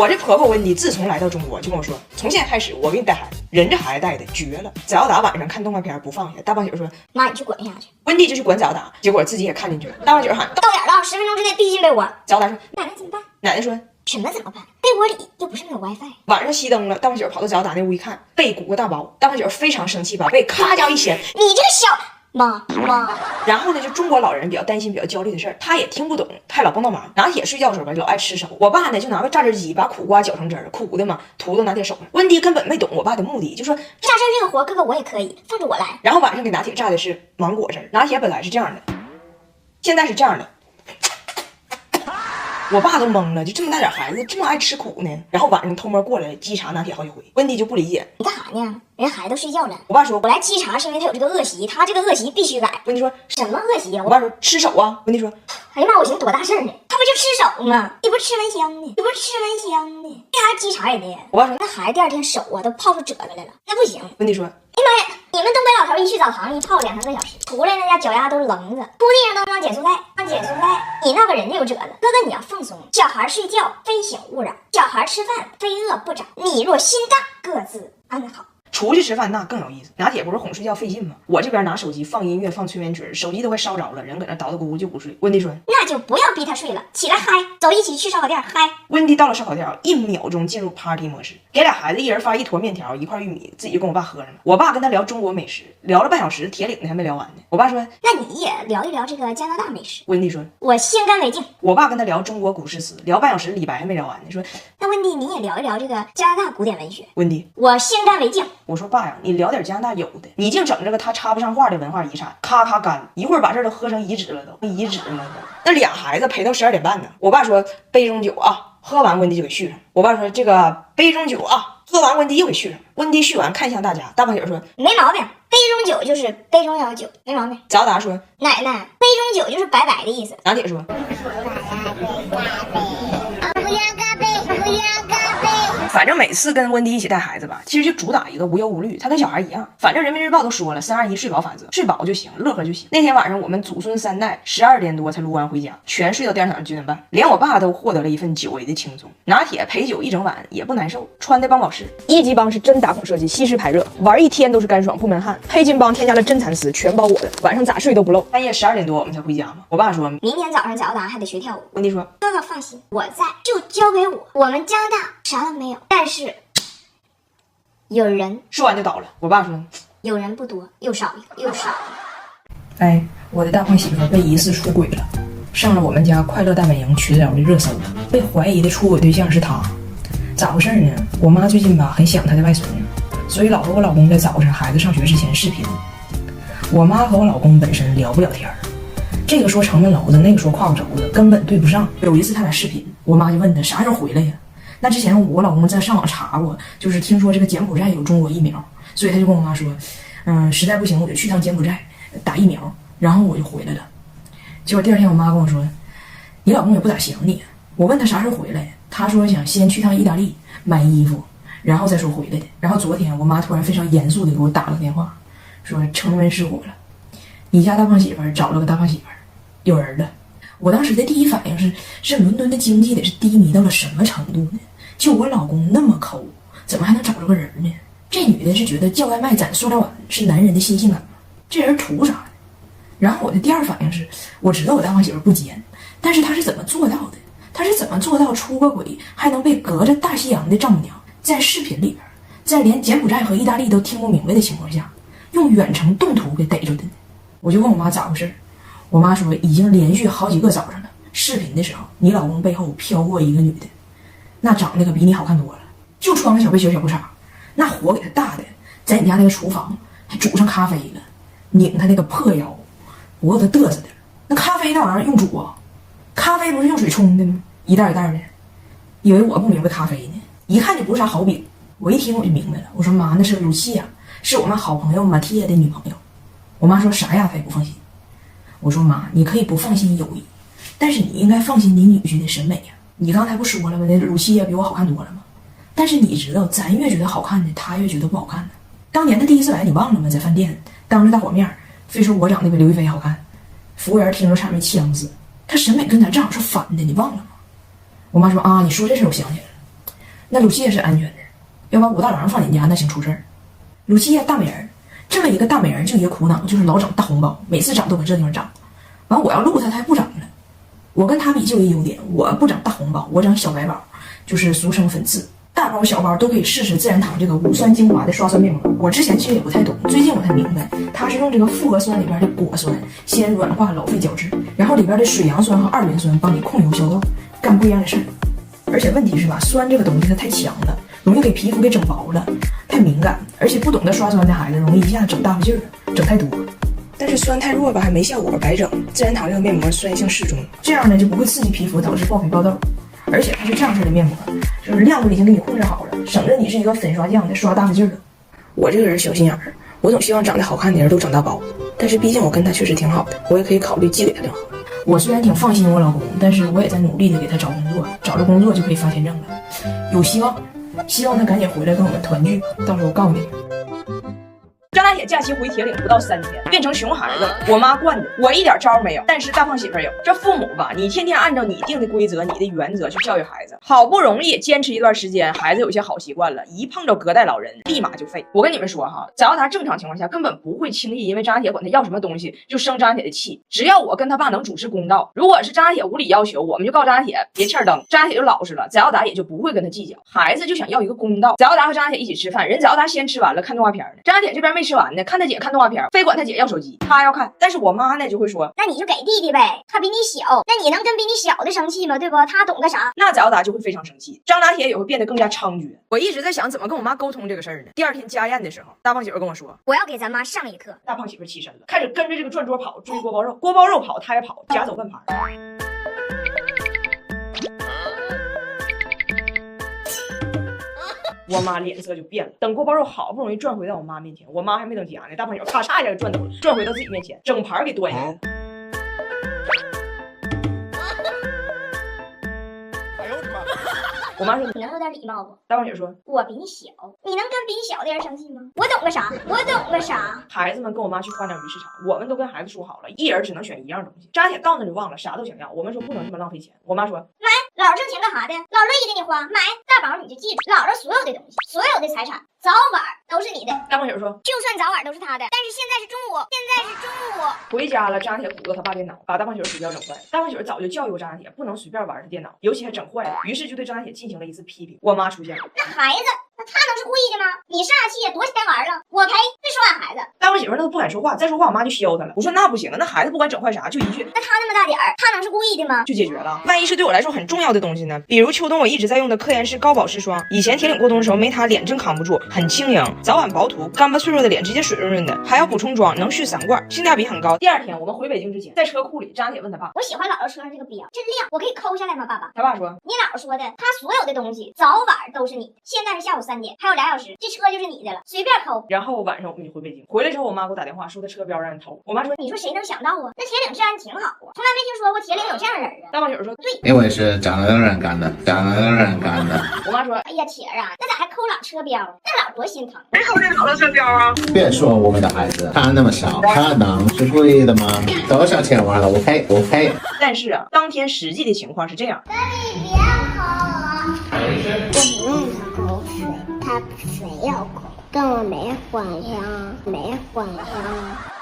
我这婆婆温迪自从来到中国就跟我说，从现在开始我给你带孩子，人这孩子带的绝了。早达晚上看动画片不放下，大胖姐说妈你去滚下去。温迪就去管早达，结果自己也看进去了。大胖姐喊到点了，10分钟之内必须进被窝。早达说奶奶怎么办？奶奶说什么怎么办？被窝里又不是没有 WiFi。晚上熄灯了，大胖姐跑到早达那屋一看，被鼓个大包。大胖姐非常生气，把被咔家一掀，你这个小妈。然后呢，就中国老人比较担心、比较焦虑的事儿，他也听不懂，还老帮倒忙。拿铁睡觉的时候吧，老爱吃手。我爸呢就拿个榨汁机把苦瓜搅成汁儿，苦的嘛涂到拿铁手上。温迪根本没懂我爸的目的，就说榨汁这个活哥哥我也可以，放着我来。然后晚上给拿铁榨的是芒果汁，拿铁本来是这样的，现在是这样的。我爸都懵了，就这么大点孩子这么爱吃苦呢？然后晚上偷摸过来稽查拿铁好几回，温迪就不理解，你干啥呢？人孩子都睡觉了。我爸说我来稽查是因为他有这个恶习，他这个恶习必须改。温迪说什么恶习呀？我爸说吃手啊。温迪说哎呀妈，我寻思多大事儿呢？他不就吃手吗？你不是吃蚊香呢？你不是吃蚊香呢？干啥稽查人家？我爸说那孩子第二天手啊都泡出褶子来了，那不行。温迪说哎呀妈呀！你们东北老头一去澡堂一泡2、3个小时，出来那家脚丫都是棱子，铺地上都能减速带，按减速带，你闹个人家有褶子。哥哥你要放松，小孩睡觉非醒勿扰，小孩吃饭非饿不长，你若心大，各自安好。出去吃饭那更有意思，拿铁不是哄睡觉费劲吗？我这边拿手机放音乐放催眠曲，手机都快烧着了，人搁那叨叨咕咕就不睡。温迪说那就不要逼他睡了，起来嗨，走一起去烧烤店嗨。温迪到了烧烤店，1秒钟进入 party 模式，给俩孩子一人发1坨面条1块玉米，自己就跟我爸喝上了。我爸跟他聊中国美食，聊了半小时，铁岭的还没聊完呢。我爸说那你也聊一聊这个加拿大美食。温迪说我先干为敬。我爸跟他聊中国古诗词，聊半小时，李白还没聊完呢。说那温迪你也聊一聊这个加拿大古典文学。温迪我先干为敬。我说爸呀，你聊点加拿大有的，你净整这个他插不上话的文化遗产，咔咔干，一会儿把这都喝成遗址了都，遗址了都。那俩孩子陪到12点半呢。我爸说杯中酒啊，喝完温迪就给续上。我爸说这个杯中酒啊，喝完温迪又给续上。温迪续完看向大家，大胖姐说没毛病，杯中酒就是杯中要酒，没毛病。早达说奶奶，杯中酒就是白白的意思。拿铁说反正每次跟温迪一起带孩子吧，其实就主打一个无忧无虑，他跟小孩一样。反正人民日报都说了321睡饱法则，睡饱就行，乐呵就行。那天晚上我们祖孙3代12点多才录完回家，全睡到第二天早上9点半，连我爸都获得了一份久违的轻松。拿铁陪酒一整晚也不难受，穿的帮宝适，1级帮是真打孔设计，吸湿排热，玩一天都是干爽不闷汗。黑金帮添加了真蚕丝，全包裹的，晚上咋睡都不漏。半夜12点多我们才回家嘛。我爸说明天早上早达还得学跳舞。温迪说哥哥放心，我在，就交给我。我们加拿大啥都没有，但是有人。说完就倒了。我爸说有人不多，又少一个，又少一个。哎，我的大胖媳妇被疑似出轨了，上了我们家快乐大本营群聊的热搜，被怀疑的出轨对象是她。咋回事呢？我妈最近吧很想她的外孙女，所以老和我老公在早上孩子上学之前视频。我妈和我老公本身聊不了天儿，这个说城门楼子，那个说胯骨轴子，根本对不上。有一次他俩视频，我妈就问他啥时候回来呀？那之前我老公在上网查过，就是听说这个柬埔寨有中国疫苗，所以他就跟我妈说，实在不行我就去趟柬埔寨打疫苗，然后我就回来了。结果第二天我妈跟我说，你老公也不咋想你。我问他啥时候回来，他说想先去趟意大利买衣服，然后再说回来的。然后昨天我妈突然非常严肃的给我打了个电话，说城门失火了，你家大胖媳妇找了个大胖媳妇，有人了。我当时的第一反应是伦敦的经济得是低迷到了什么程度呢？就我老公那么抠，怎么还能找着个人呢？这女的是觉得叫外卖攒塑料碗是男人的新性感吗？这人图啥呢？然后我的第二反应是，我知道我大胖媳妇不奸，但是她是怎么做到的？她是怎么做到出个轨还能被隔着大西洋的丈母娘在视频里边，在连柬埔寨和意大利都听不明白的情况下，用远程动图给逮着的呢？我就问我妈咋回事，我妈说已经连续好几个早上了，视频的时候你老公背后飘过一个女的，那长得可比你好看多了，就穿个小背心小裤衩，那火给他大的，在你家那个厨房还煮上咖啡了，拧他那个破腰，我给他嘚瑟的。那咖啡那玩意儿用煮啊？咖啡不是用水冲的吗？一袋一袋的，以为我不明白咖啡呢，一看就不是啥好饼。我一听我就明白了，我说妈，那是露西亚，是我们好朋友马蒂亚的女朋友。我妈说啥呀，她也不放心。我说妈，你可以不放心友谊，但是你应该放心你女婿的审美呀。你刚才不说了吗？那露西亚比我好看多了吗？但是你知道，咱越觉得好看的，他越觉得不好看的。当年他第一次来，你忘了吗？在饭店当着大伙面非说我长得比刘亦菲好看，服务员听着差点气死。他审美跟咱正好是反的，你忘了吗？我妈说啊，你说这事我想起来了，那露西也是安全的，要把武大郎放你家那行出事儿。露西呀，大美人，这么一个大美人就一个苦恼，就是老整大红包，每次长都搁这地方长。完我要录他，他还不长了。我跟他比就有一优点，我不整大红包，我整小白包，就是俗称粉刺。大包小包都可以试试自然堂这个无酸精华的刷酸面膜。我之前其实也不太懂，最近我才明白，它是用这个复合酸里边的果酸先软化老废角质，然后里边的水杨酸和二元酸帮你控油消痘，干不一样的事儿。而且问题是吧，酸这个东西它太强了，容易给皮肤给整薄了，太敏感，而且不懂得刷酸的孩子容易一下子整大发劲儿，整太多。但是酸太弱吧还没效果，白整。自然堂这个面膜酸性适中，这样呢就不会刺激皮肤导致爆肥爆痘。而且它是这样式的面膜，就是量都已经给你控制好了，省得你是一个粉刷匠得刷大发劲儿了。我这个人小心眼儿，我总希望长得好看的人都长大包，但是毕竟我跟他确实挺好的，我也可以考虑寄给他就好。我虽然挺放心我老公，但是我也在努力的给他找工作，找着工作就可以发签证了，有希望，希望他赶紧回来跟我们团聚，到时候我告诉你们。张大铁假期回铁岭不到3天，变成熊孩子了。我妈惯的，我一点招没有，但是大胖媳妇有。这父母吧，你天天按照你定的规则、你的原则去教育孩子，好不容易坚持一段时间，孩子有些好习惯了，一碰着隔代老人，立马就废。我跟你们说哈，只要他正常情况下，根本不会轻易因为张大铁管他要什么东西就生张大铁的气。只要我跟他爸能主持公道，如果是张大铁无理要求，我们就告张大铁别欠灯，张大铁就老实了，翟耀达也就不会跟他计较。孩子就想要一个公道，翟耀达和张大铁一起吃饭，人翟耀达先吃完了，看动画片呢，张大铁这边没吃完呢，看他姐看动画片，非管他姐要手机，他要看。但是我妈呢就会说，那你就给弟弟呗，他比你小，那你能跟比你小的生气吗？对不？他懂个啥？那翟耀达就会非常生气，张大铁也会变得更加猖獗。我一直在想怎么跟我妈沟通这个事儿呢。第2天家宴的时候，大胖媳妇跟我说，我要给咱妈上一课。大胖媳妇起身了，开始跟着这个转桌跑，追锅包肉，锅包肉跑，他也跑，夹走半盘。我妈脸色就变了，等锅包肉好不容易转回到我妈面前，我妈还没等夹呢，大胖媳妇咔嚓一下就转走了，转回到自己面前，整盘给端下来了。我妈说你能有点礼貌不？大胖媳妇说，我比你小，你能跟比你小的人生气吗？我懂个啥？我懂个啥？孩子们跟我妈去花鸟鱼市场，我们都跟孩子说好了，一人只能选一样东西。张大铁到那就忘了，啥都想要。我们说不能这么浪费钱。我妈说，买，姥姥挣钱干啥的？姥乐意给你花，买大宝你就记住，姥姥所有的东西，所有的财产，早晚都是你的。大胖媳妇说，就算早晚都是他的，但是现在是中午，现在是中午。回家了，张大铁鼓捣他爸电脑，把大胖媳妇鼠标整坏了。大胖媳妇早就教育过张大铁，不能随便玩他电脑，尤其还整坏了，于是就对张大铁进行了一次批评。我妈出现了，那孩子，那他能是故意的吗？你上气也多钱玩了，我赔，别说俺孩子。大胖媳妇那都不敢说话，再说话我妈就削他了。我说那不行啊，那孩子不管整坏啥，就一句，那他那么大点儿，他能是故意的吗？就解决了。万一是对我来说很重要的东西呢？比如秋冬我一直在用的科颜氏高保湿霜，以前铁岭过冬的时候没它脸真扛不住，很轻盈，早晚薄涂，干巴脆弱的脸直接水润润的，还要补充妆，能续3罐，性价比很高。第2天我们回北京之前，在车库里，张大铁问他爸，我喜欢姥姥车上这个标，真亮，我可以抠下来吗？爸爸，他爸说，你姥姥说的，他所有的东西早晚都是你的，现在是下午3点，还有2小时，这车就是你的了，随便抠。然后晚上我们就回北京，回来之后我妈给我打电话说她车标让人偷，我妈说，你说谁能想到啊？那铁岭治安挺好啊，从来没听说过铁岭有这样的人啊。大胖媳妇说，对，因为是长乐人干的，长乐人干的。我妈说，哎呀铁啊，那咋还抠姥车标？那姥多心疼。没抠这姥姥车标啊！别说我们的孩子，他那么小，他能是故意的吗？多少钱玩了？我赔，我赔。但是啊，当天实际的情况是这样。你别抠了，我不用他口水，他非要抠，跟我没关系啊，没关系啊。